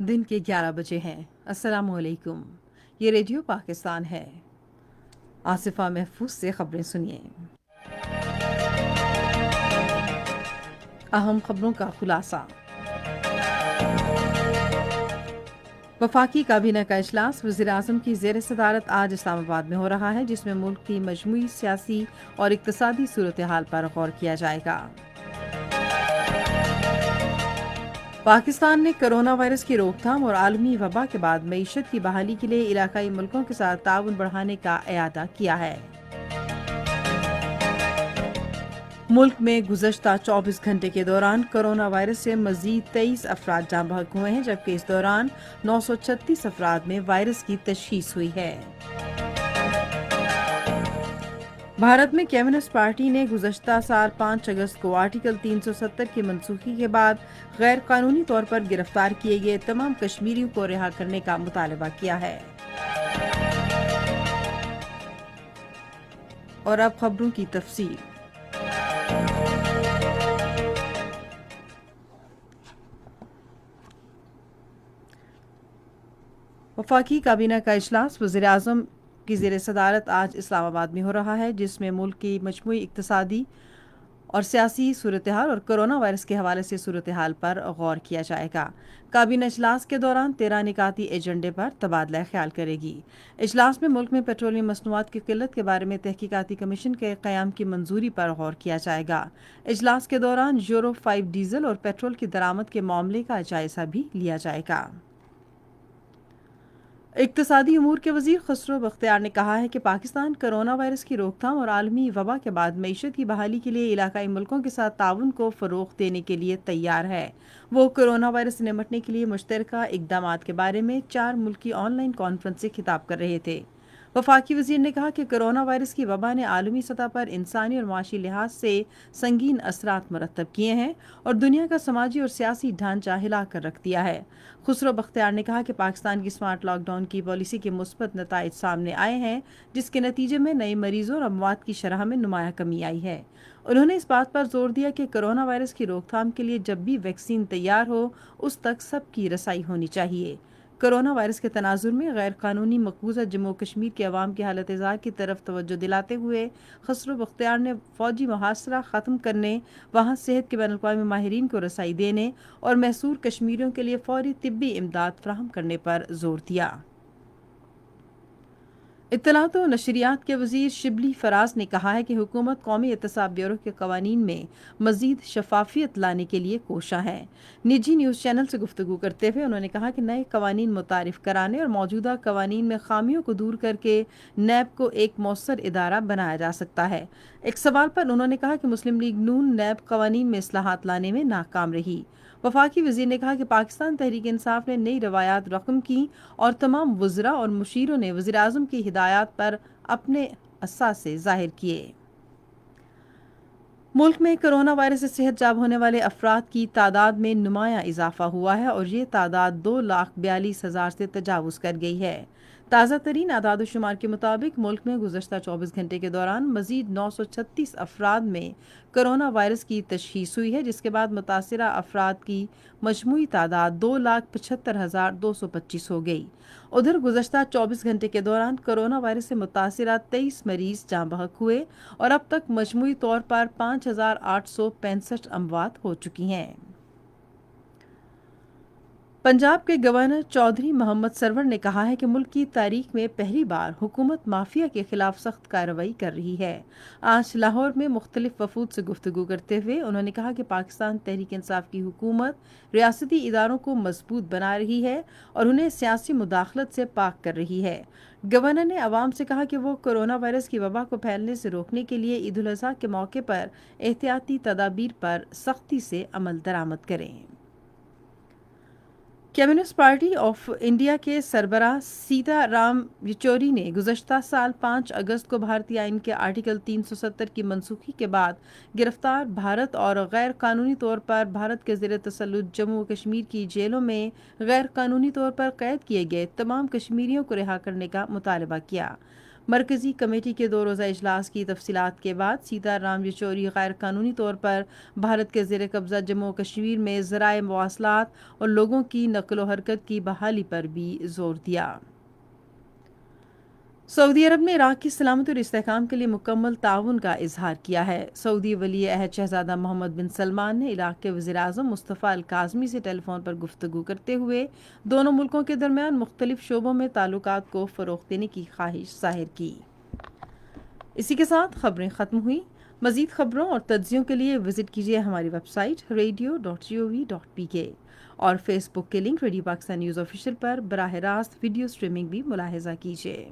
دن کے 11 بجے ہیں۔ السلام علیکم، یہ ریڈیو پاکستان ہے۔ آصفہ محفوظ سے خبریں سنیے۔ اہم خبروں کا خلاصہ۔ وفاقی کابینہ کا اجلاس وزیر اعظم کی زیر صدارت آج اسلام آباد میں ہو رہا ہے، جس میں ملک کی مجموعی سیاسی اور اقتصادی صورتحال پر غور کیا جائے گا۔ پاکستان نے کرونا وائرس کی روک تھام اور عالمی وبا کے بعد معیشت کی بحالی کے لیے علاقائی ملکوں کے ساتھ تعاون بڑھانے کا اعادہ کیا ہے۔ ملک میں گزشتہ 24 گھنٹے کے دوران کرونا وائرس سے مزید 23 افراد جاں بحق ہوئے ہیں، جبکہ اس دوران 936 افراد میں وائرس کی تشخیص ہوئی ہے۔ بھارت میں کمیونسٹ پارٹی نے گزشتہ سال 5 اگست کو آرٹیکل 370 کی منسوخی کے بعد غیر قانونی طور پر گرفتار کیے گئے تمام کشمیریوں کو رہا کرنے کا مطالبہ کیا ہے۔ اور اب خبروں کی تفصیل۔ وفاقی کابینہ کا اجلاس وزیر اعظم کی زیر صدارت آج اسلام آباد میں ہو رہا ہے، جس میں ملک کی مجموعی اقتصادی اور سیاسی صورتحال اور کرونا وائرس کے حوالے سے صورتحال پر غور کیا جائے گا۔ کابینہ اجلاس کے دوران 13 نکاتی ایجنڈے پر تبادلہ خیال کرے گی۔ اجلاس میں ملک میں پیٹرولیم مصنوعات کی قلت کے بارے میں تحقیقاتی کمیشن کے قیام کی منظوری پر غور کیا جائے گا۔ اجلاس کے دوران یورو 5 ڈیزل اور پیٹرول کی درآمد کے معاملے کا جائزہ بھی لیا جائے گا۔ اقتصادی امور کے وزیر خسرو بختیار نے کہا ہے کہ پاکستان کرونا وائرس کی روک تھام اور عالمی وبا کے بعد معیشت کی بحالی کے لیے علاقائی ملکوں کے ساتھ تعاون کو فروغ دینے کے لیے تیار ہے۔ وہ کرونا وائرس سے نمٹنے کے لیے مشترکہ اقدامات کے بارے میں 4 ملکی آن لائن کانفرنس سے خطاب کر رہے تھے۔ وفاقی وزیر نے کہا کہ کرونا وائرس کی وبا نے عالمی سطح پر انسانی اور معاشی لحاظ سے سنگین اثرات مرتب کیے ہیں اور دنیا کا سماجی اور سیاسی ڈھانچہ ہلا کر رکھ دیا ہے۔ خسرو بختیار نے کہا کہ پاکستان کی سمارٹ لاک ڈاؤن کی پالیسی کے مثبت نتائج سامنے آئے ہیں، جس کے نتیجے میں نئے مریضوں اور اموات کی شرح میں نمایاں کمی آئی ہے۔ انہوں نے اس بات پر زور دیا کہ کرونا وائرس کی روک تھام کے لیے جب بھی ویکسین تیار ہو، اس تک سب کی رسائی ہونی چاہیے۔ کرونا وائرس کے تناظر میں غیر قانونی مقبوضہ جموں کشمیر کے عوام کی حالت ازار کی طرف توجہ دلاتے ہوئے خسرو بختیار نے فوجی محاصرہ ختم کرنے، وہاں صحت کے بین الاقوامی ماہرین کو رسائی دینے اور محصور کشمیریوں کے لیے فوری طبی امداد فراہم کرنے پر زور دیا۔ اطلاعات و نشریات کے وزیر شبلی فراز نے کہا ہے کہ حکومت قومی احتساب بیورو کے قوانین میں مزید شفافیت لانے کے لیے کوشاں ہے۔ نجی نیوز چینل سے گفتگو کرتے ہوئے انہوں نے کہا کہ نئے قوانین متعارف کرانے اور موجودہ قوانین میں خامیوں کو دور کر کے نیب کو ایک مؤثر ادارہ بنایا جا سکتا ہے۔ ایک سوال پر انہوں نے کہا کہ مسلم لیگ نون نیب قوانین میں اصلاحات لانے میں ناکام رہی۔ وفاقی وزیر نے کہا کہ پاکستان تحریک انصاف نے نئی روایات رقم کی اور تمام وزراء اور مشیروں نے وزیر اعظم کی ہدایات پر اپنے اثاثے ظاہر کیے۔ ملک میں کرونا وائرس سے صحت یاب ہونے والے افراد کی تعداد میں نمایاں اضافہ ہوا ہے اور یہ تعداد 2,42,000 سے تجاوز کر گئی ہے۔ تازہ ترین اعداد و شمار کے مطابق ملک میں گزشتہ 24 گھنٹے کے دوران مزید 936 افراد میں کرونا وائرس کی تشخیص ہوئی ہے، جس کے بعد متاثرہ افراد کی مجموعی تعداد 2,75,225 ہو گئی۔ ادھر گزشتہ 24 گھنٹے کے دوران کرونا وائرس سے متاثرہ 23 مریض جاں بحق ہوئے اور اب تک مجموعی طور پر 5,865 اموات ہو چکی ہیں۔ پنجاب کے گورنر چودھری محمد سرور نے کہا ہے کہ ملک کی تاریخ میں پہلی بار حکومت مافیا کے خلاف سخت کارروائی کر رہی ہے۔ آج لاہور میں مختلف وفود سے گفتگو کرتے ہوئے انہوں نے کہا کہ پاکستان تحریک انصاف کی حکومت ریاستی اداروں کو مضبوط بنا رہی ہے اور انہیں سیاسی مداخلت سے پاک کر رہی ہے۔ گورنر نے عوام سے کہا کہ وہ کرونا وائرس کی وبا کو پھیلنے سے روکنے کے لیے عید الاضحیٰ کے موقع پر احتیاطی تدابیر پر سختی سے عمل درآمد کریں۔ کمیونسٹ پارٹی آف انڈیا کے سربراہ سیتا رام یچوری نے گزشتہ سال 5 اگست کو بھارتی آئین کے آرٹیکل 370 کی منسوخی کے بعد گرفتار بھارت اور غیر قانونی طور پر بھارت کے زیر تسلط جموں و کشمیر کی جیلوں میں غیر قانونی طور پر قید کیے گئے تمام کشمیریوں کو رہا کرنے کا مطالبہ کیا۔ مرکزی کمیٹی کے 2 روزہ اجلاس کی تفصیلات کے بعد سیتا رام یچوری غیر قانونی طور پر بھارت کے زیر قبضہ جموں و کشمیر میں ذرائع مواصلات اور لوگوں کی نقل و حرکت کی بحالی پر بھی زور دیا۔ سعودی عرب نے عراق کی سلامتی اور استحکام کے لیے مکمل تعاون کا اظہار کیا ہے۔ سعودی ولی عہد شہزادہ محمد بن سلمان نے عراق کے وزیر اعظم مصطفیٰ الکاظمی سے ٹیلی فون پر گفتگو کرتے ہوئے دونوں ملکوں کے درمیان مختلف شعبوں میں تعلقات کو فروغ دینے کی خواہش ظاہر کی۔ اسی کے ساتھ خبریں ختم ہوئیں۔ مزید خبروں اور تجزیوں کے لیے وزٹ کیجیے ہماری ویب سائٹ radio.gov.pk اور فیس بک کے link radio Pakistan news official پر براہ راست ویڈیو سٹریمنگ بھی ملاحظہ کیجیے۔